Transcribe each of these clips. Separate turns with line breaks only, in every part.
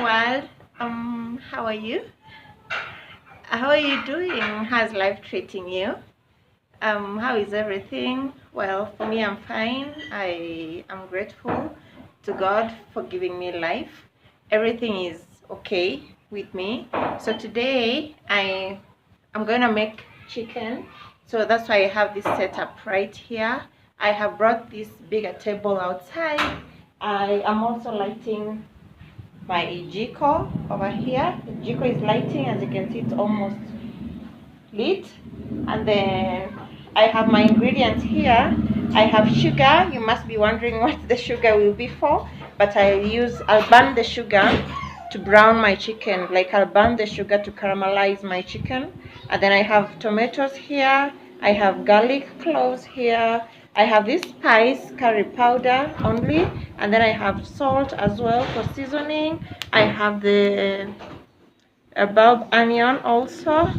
world. How are you? How are you doing? How's life treating you? How is everything? Well, for me, I'm fine. I am grateful to God for giving me life. Everything is okay with me. So today, I'm gonna make chicken. So that's why I have this setup right here. I have brought this bigger table outside. I am also lighting my jiko over here. The jiko is lighting, as you can see, it's almost lit. And then I have my ingredients here. I have sugar. You must be wondering what the sugar will be for, but I'll burn the sugar to brown my chicken. Like, I'll burn the sugar to caramelize my chicken. And then I have tomatoes here. I have garlic cloves here. I have this spice, curry powder only, and then I have salt as well for seasoning. I have the bulb onion also.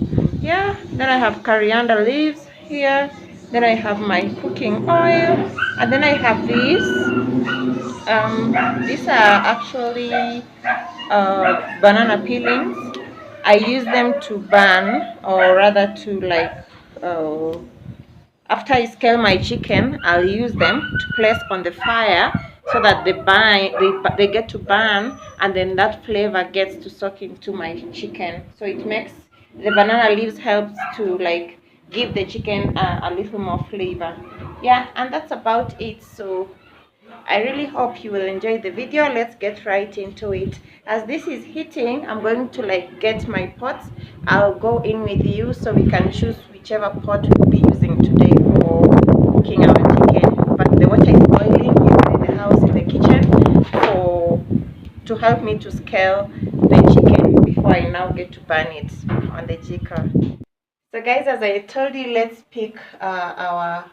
Yeah, then I have coriander leaves here. Then I have my cooking oil, and then I have these. These are actually banana peelings. I use them to burn, or rather to after I scale my chicken, I'll use them to place on the fire so that they get to burn, and then that flavor gets to soak into my chicken. So it makes the banana leaves helps to give the chicken a little more flavor. Yeah, and that's about it. So I really hope you will enjoy the video. Let's get right into it. As this is heating, I'm going to get my pots. I'll go in with you so we can choose whichever pot we'll be using today for cooking our chicken. But the water is boiling in the house, in the kitchen, to help me to scale the chicken before I now get to burn it on the jiko. So guys, as I told you, let's pick our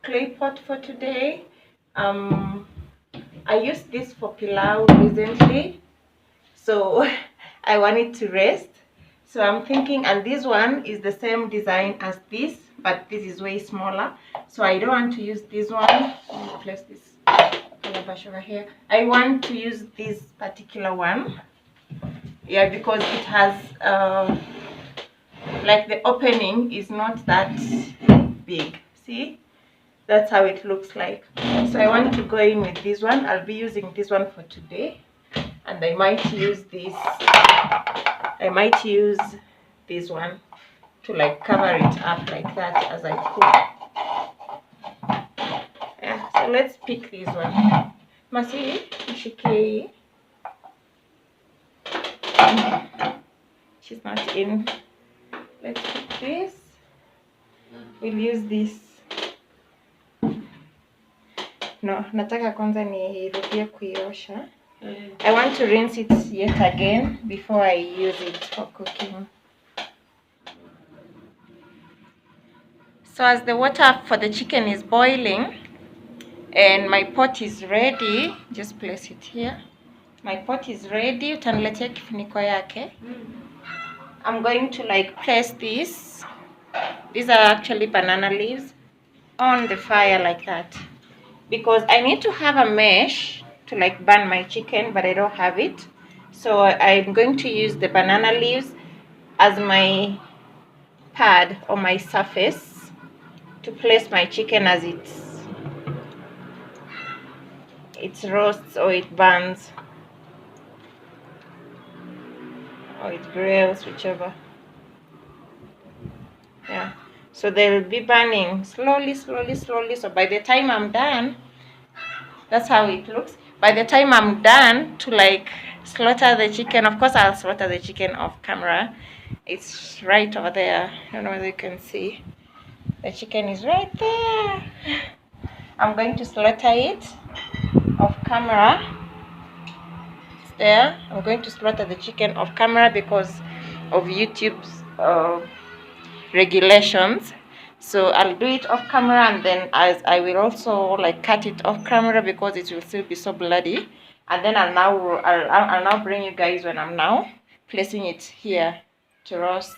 clay pot for today. I used this for pilau recently, so I want it to rest. So I'm thinking, and this one is the same design as this, but this is way smaller, so I don't want to use this one. Let me place this calabash over here. I want to use this particular one, yeah, because it has the opening is not that big. See, that's how it looks like. So I want to go in with this one. I'll be using this one for today, and I might use this one to cover it up like that as I cook. Yeah, so let's pick this one. Masi, Shiki. She's not in. Let's pick this. We'll use this. No, nataka kwanza nirudie kuiosha. I want to rinse it yet again before I use it for cooking. So as the water for the chicken is boiling and my pot is ready, just place it here. My pot is ready. Utaniletea kifuniko yake. I'm going to place this. These are actually banana leaves on the fire like that, because I need to have a mesh to burn my chicken, but I don't have it. So I'm going to use the banana leaves as my pad or my surface to place my chicken as it roasts or it burns or it grills, whichever. Yeah, so they'll be burning slowly. So by the time I'm done, that's how it looks. By the time I'm done to slaughter the chicken, of course I'll slaughter the chicken off camera. It's right over there. I don't know whether you can see. The chicken is right there. I'm going to slaughter it off camera. It's there. I'm going to slaughter the chicken off camera because of YouTube's regulations. So I'll do it off camera, and then I will also cut it off camera because it will still be so bloody. And then I'll now bring you guys when I'm now placing it here to roast.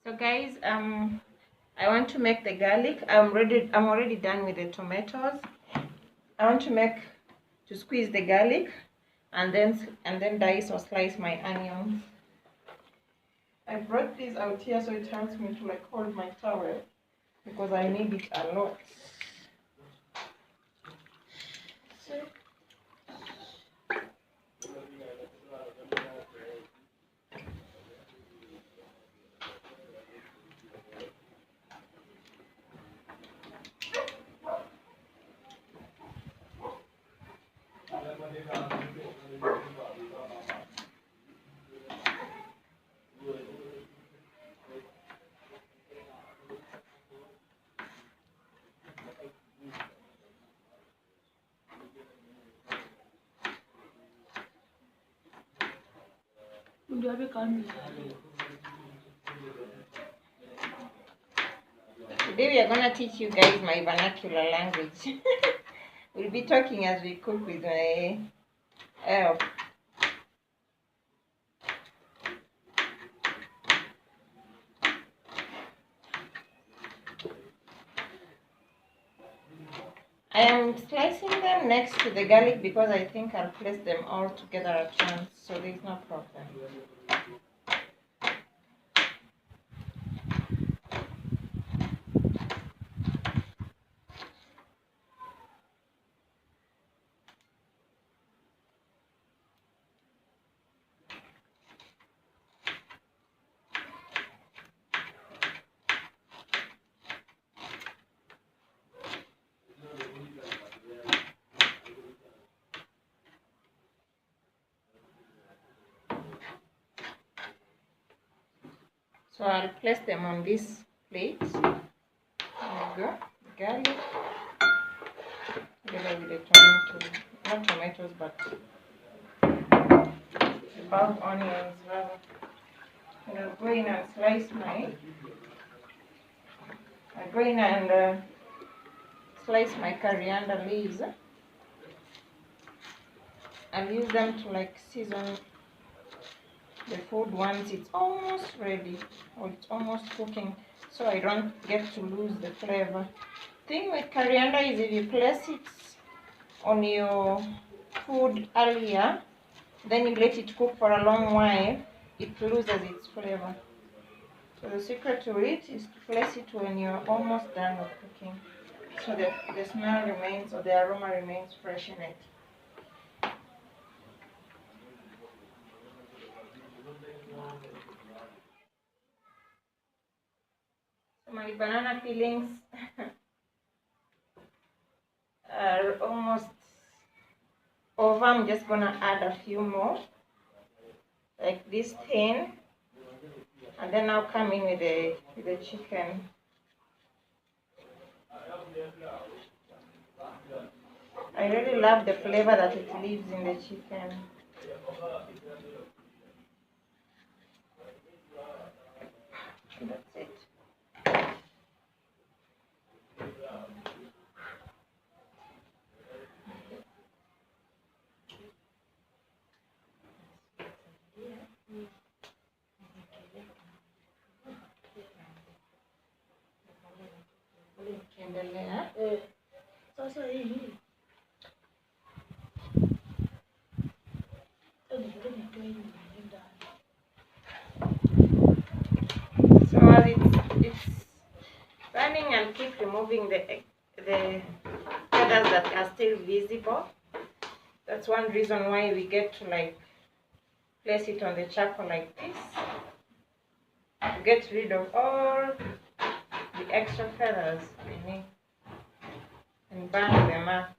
So guys, I want to make the garlic. I'm already done with the tomatoes. I want to squeeze the garlic and then dice or slice my onions. I brought this out here so it helps me to like hold my towel because I need it a lot. So, today we are gonna teach you guys my vernacular language. We'll be talking as we cook with my help. I am slicing them next to the garlic because I think I'll place them all together at once, so there's no problem. So I'll place them on this plate. There we go. Garlic together with the tomato, not tomatoes, but the bulb onions rather. And I'll go in and slice my I go in and slice my coriander leaves. I'll use them to like season the food once it's almost ready or it's almost cooking, so I don't get to lose the flavor. Thing with coriander is if you place it on your food earlier, then you let it cook for a long while, it loses its flavor. So the secret to it is to place it when you're almost done with cooking, so that the smell remains or the aroma remains fresh in it. So my banana peelings are almost over. I'm just gonna add a few more, like this thin, and then I'll come in with the chicken. I really love the flavor that it leaves in the chicken. That's it. Endelea.
Sasa hii
So as it's burning, and keep removing the feathers that are still visible. That's one reason why we get to like place it on the charcoal like this, to get rid of all the extra feathers and burn them up.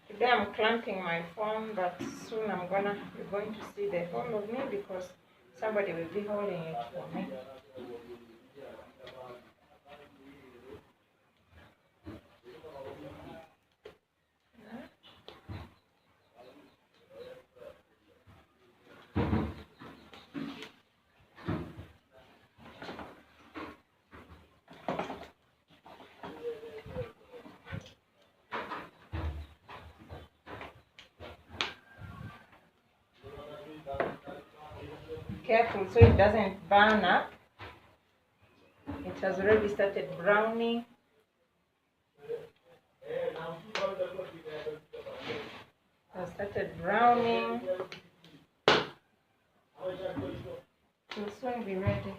Today I'm clamping my phone, but soon you're going to see the whole of me, because somebody will be holding it for me. Careful so it doesn't burn up. It has already started browning. It has started browning. It will soon be ready.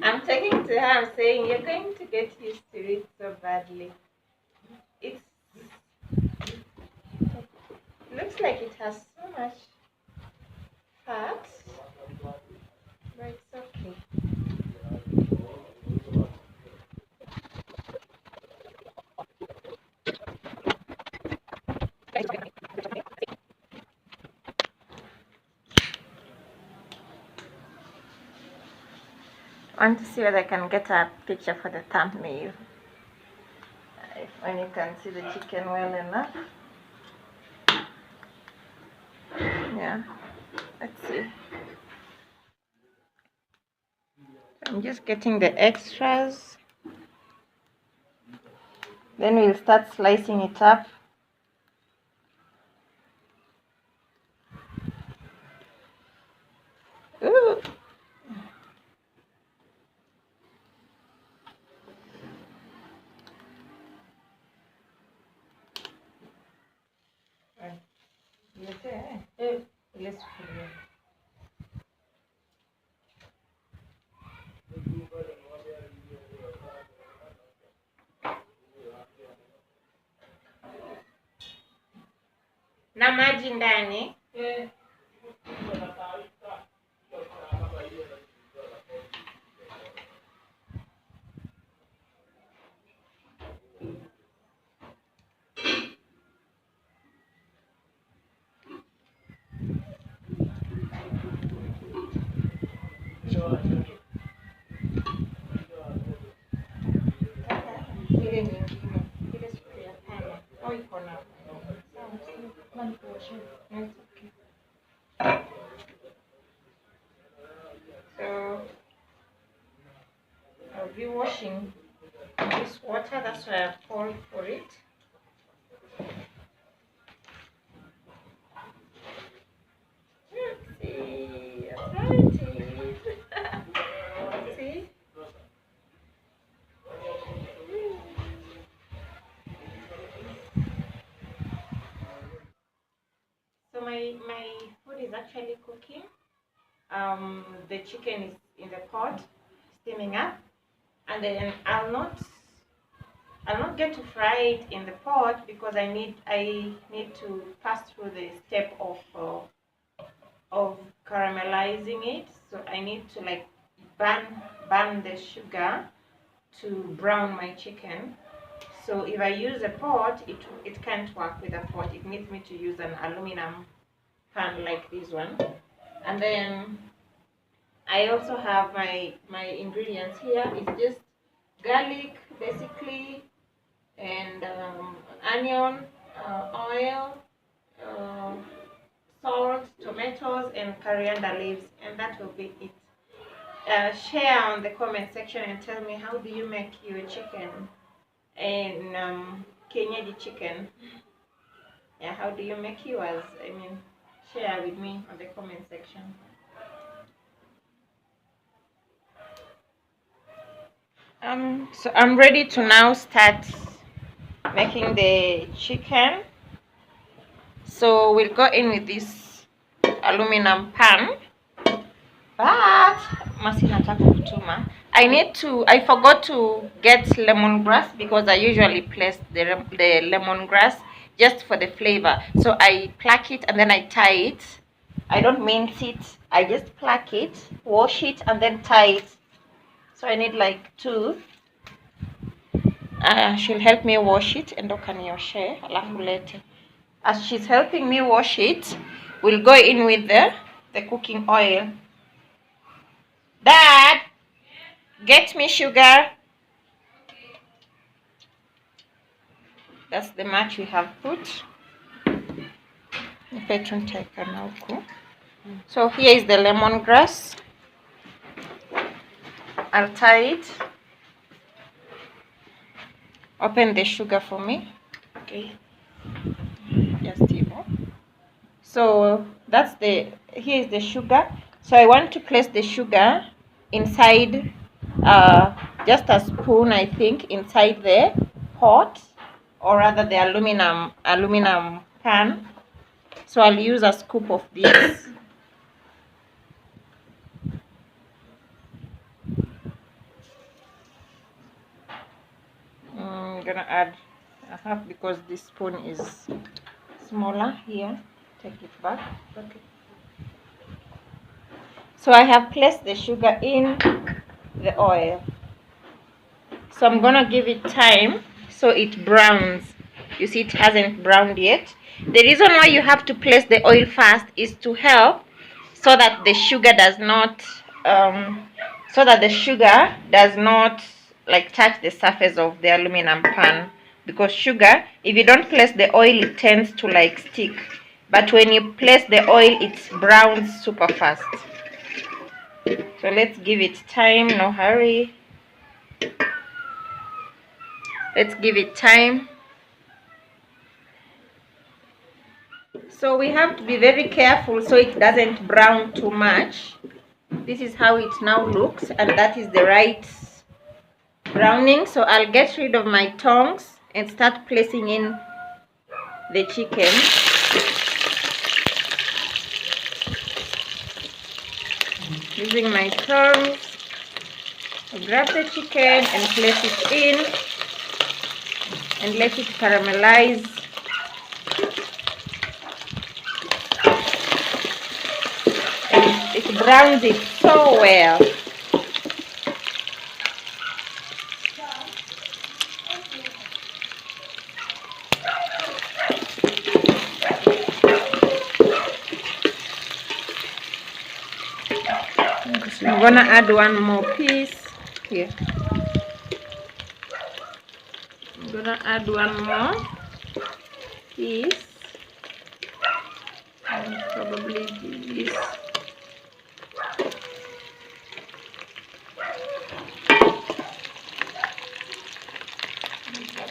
I'm talking to her, I'm saying you're going to get used to it so badly. It looks like it has so much fat, but it's okay. I want to see whether I can get a picture for the thumbnail. When you can see the chicken well enough. Yeah, let's see. I'm just getting the extras. Then we'll start slicing it up. Ooh. Let's na maji ndani. Ile nyingine, ile sufuria pana. Au iko na. So I'll be washing this water. That's why I poured for it. Let's see how it is. See? So my food is actually cooking. The chicken is in the pot, steaming up, and then I'll not get to fry it in the pot because I need to pass through the step of caramelizing it. So I need to like burn the sugar to brown my chicken. So if I use a pot, it can't work with a pot. It needs me to use an aluminum pan like this one. And then I also have my ingredients here. It's just garlic basically, and onion, oil, salt, tomatoes, and coriander leaves, and that will be it. Share on the comment section and tell me, how do you make your chicken and Kenyaji chicken? Yeah, how do you make yours? I mean, share with me on the comment section. So I'm ready to now start making the chicken. So we'll go in with this aluminum pan. But I forgot to get lemongrass because I usually place the lemongrass just for the flavor. So I pluck it and then I tie it. I don't mince it. I just pluck it, wash it, and then tie it. So I need like two. She'll help me wash it and okanioshe alafu lete. As she's helping me wash it, we'll go in with the cooking oil. Dad, get me sugar. That's the much we have put. So here is the lemongrass. I'll tie it. Open the sugar for me. Okay. Just here. So here is the sugar. So I want to place the sugar inside, just a spoon, I think, inside the pot, or rather the aluminum pan. So I'll use a scoop of this. I'm gonna add a half because this spoon is smaller. Here, take it back. Okay. So I have placed the sugar in the oil. So I'm gonna give it time so it browns. You see, it hasn't browned yet. The reason why you have to place the oil first is to help so that the sugar does not like touch the surface of the aluminum pan, because sugar, if you don't place the oil, it tends to like stick, but when you place the oil, it browns super fast. So let's give it time, no hurry. Let's give it time. So we have to be very careful so it doesn't brown too much. This is how it now looks, and that is the right browning. So I'll get rid of my tongs and start placing in the chicken. Using my tongs, I grab the chicken and place it in and let it caramelize. browns it so well. I'm gonna add one more piece here. I'm gonna add one more piece, and probably this.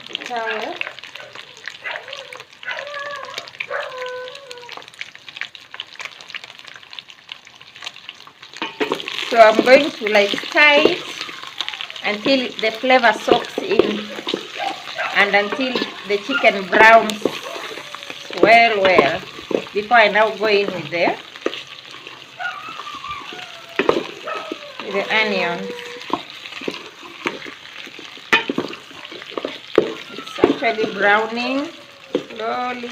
The towel. So I'm going to like stir it until the flavor soaks in and until the chicken browns well before I now go in with the onions. It's actually browning slowly.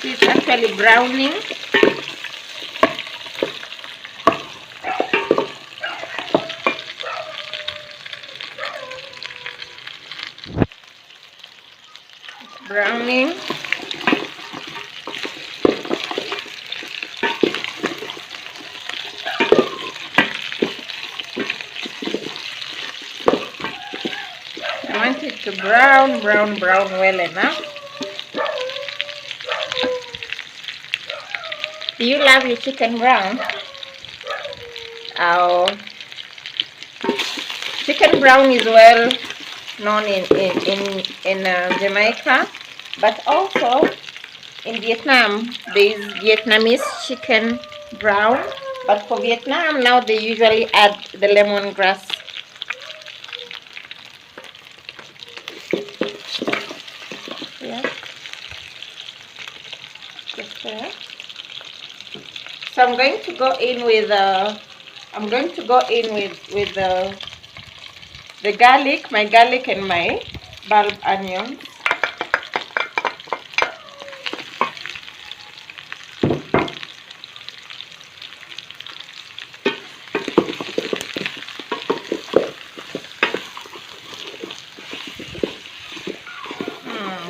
It's actually browning. Browning. I want it to brown well enough. Do you love your chicken brown? Oh, chicken brown is well known in Jamaica, but also in Vietnam there is Vietnamese chicken brown. But for Vietnam now they usually add the lemongrass. Yeah, just there. So I'm going to go in with the garlic, my garlic and my bulb onions.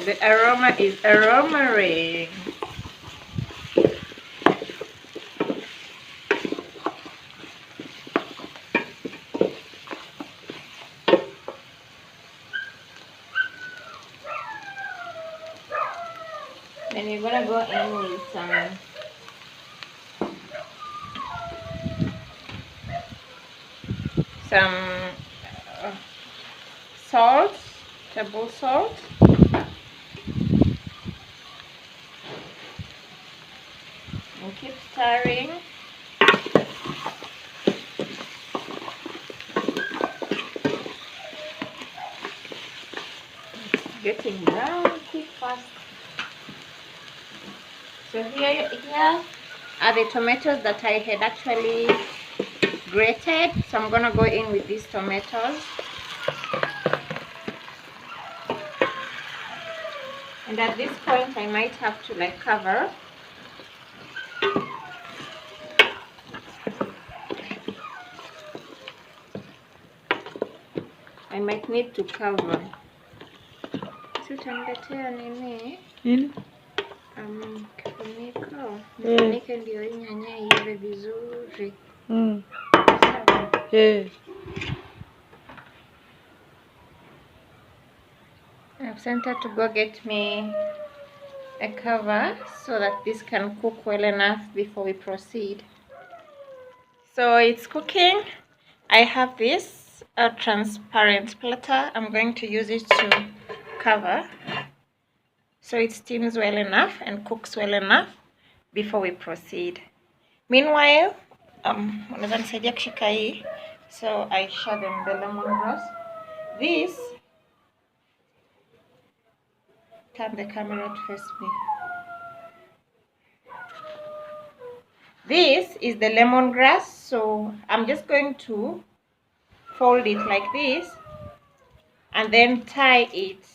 The aroma is aromaing. Then you're gonna go in with some salt, table salt. And keep stirring. Getting brown, quick, fast. So here are the tomatoes that I had actually grated. So I'm gonna go in with these tomatoes. And at this point I might have to like cover. I might need to cover. Tutaniletea nini? Kifuniko. Nifunike ndio hii nyanya iive vizuri. I've sent her to go get me a cover so that this can cook well enough before we proceed. So it's cooking. I have this transparent platter. I'm going to use it to cover so it steams well enough and cooks well enough before we proceed. Meanwhile, unaweza nisaidia kushika hii, so I show them the lemongrass. This turn the camera to face me. This is the lemongrass, so I'm just going to fold it like this and then tie it.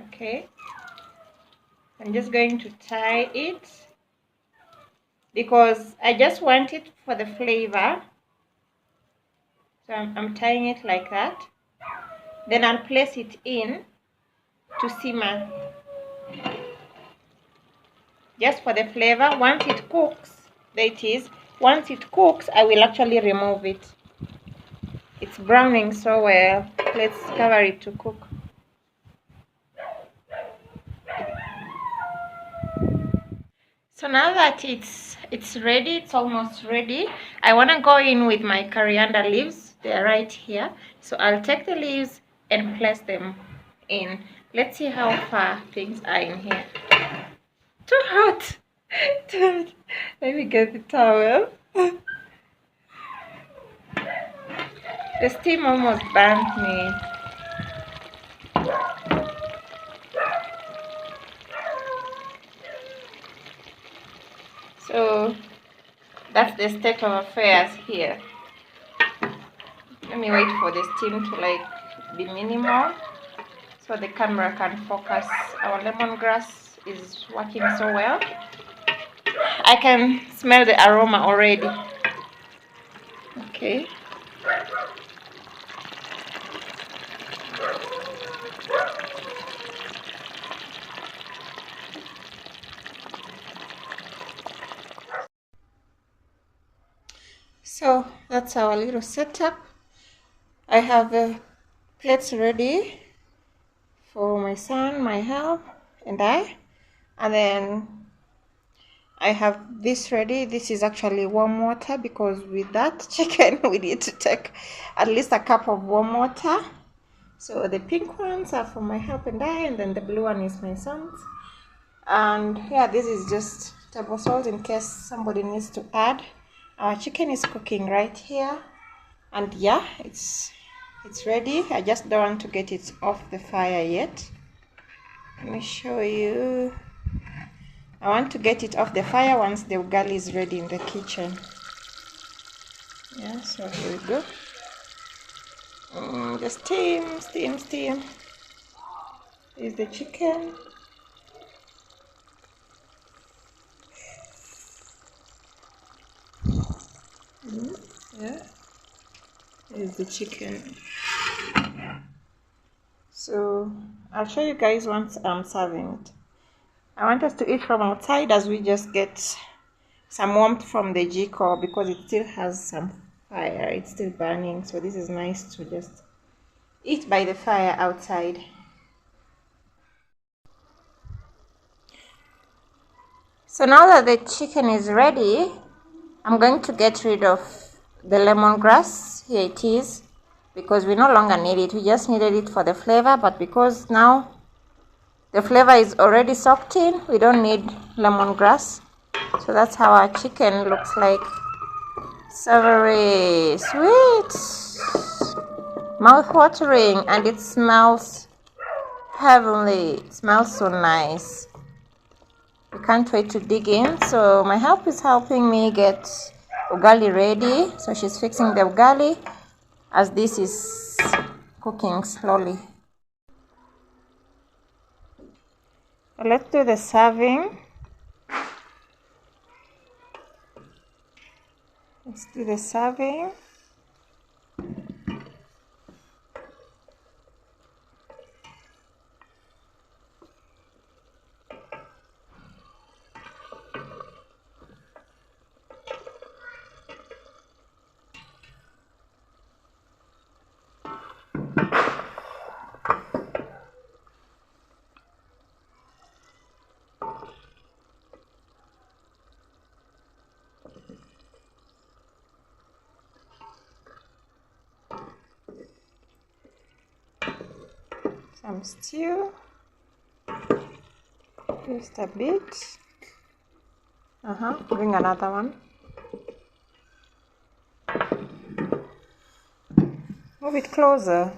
Okay, I'm just going to tie it because I just want it for the flavor. So I'm tying it like that. Then I'll place it in to simmer just for the flavor. Once it cooks, there it is. Once it cooks, I will actually remove it. It's browning so well. Let's cover it to cook. So now that it's ready, it's almost ready, I want to go in with my coriander leaves. They're right here. So I'll take the leaves and place them in. Let's see how far things are in here. Too hot. Too hot. Let me get the towel. The steam almost burnt me. So that's the state of affairs here. Let me wait for the steam to be minimal so the camera can focus. Our lemongrass is working so well. I can smell the aroma already. Okay. So that's our little setup. I have plates ready for my son, my help, and I. And then I have this ready. This is actually warm water because with that chicken we need to take at least a cup of warm water. So the pink ones are for my help and I, and then the blue one is my son's. And yeah, this is just table salt in case somebody needs to add. Our chicken is cooking right here, and yeah, it's ready. I just don't want to get it off the fire yet. Let me show you. I want to get it off the fire once the ugali is ready in the kitchen. Yeah, so here we go. Just steam. Here's the chicken. Yeah, here's the chicken. So I'll show you guys once I'm serving it. I want us to eat from outside as we just get some warmth from the jiko because it still has some fire. It's still burning, so this is nice to just eat by the fire outside. So now that the chicken is ready, I'm going to get rid of the lemongrass. Here it is, because we no longer need it. We just needed it for the flavor, but because now the flavor is already soaked in, we don't need lemongrass. So that's how our chicken looks like. Savory, sweet, mouth-watering, and it smells heavenly. It smells so nice. I can't wait to dig in. So my help is helping me get ugali ready. So she's fixing the ugali as this is cooking slowly. Let's do the serving. Let's do the serving. Some stew, just a bit. Bring another one. Move it closer.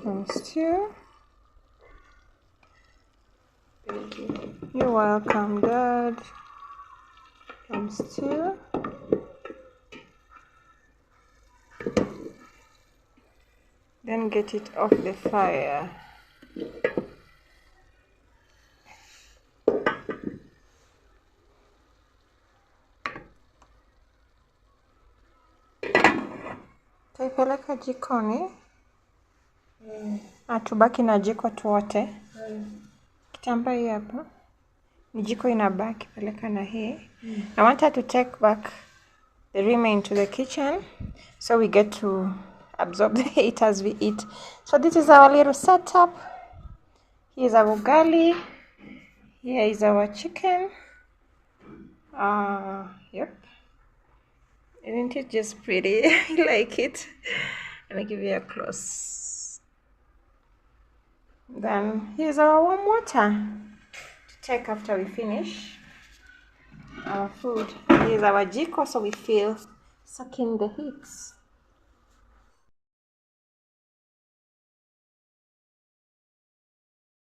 and stew. Thank you. You're welcome, Dad. And stew. Then get it off the fire. Taipeleka jikoni. Tubaki na jiko tuote. Kitambaa hii hapa. Ni jiko inabaki, peleka na hii. I want her to take back the remain to the kitchen so we get to absorb the heat as we eat. So this is our little setup. Here's our ugali. Here is our chicken. Yep. Isn't it just pretty? I like it. Let me give you a close. Then here's our warm water to take after we finish our food. Here's our jiko, so we feel sucking the heat.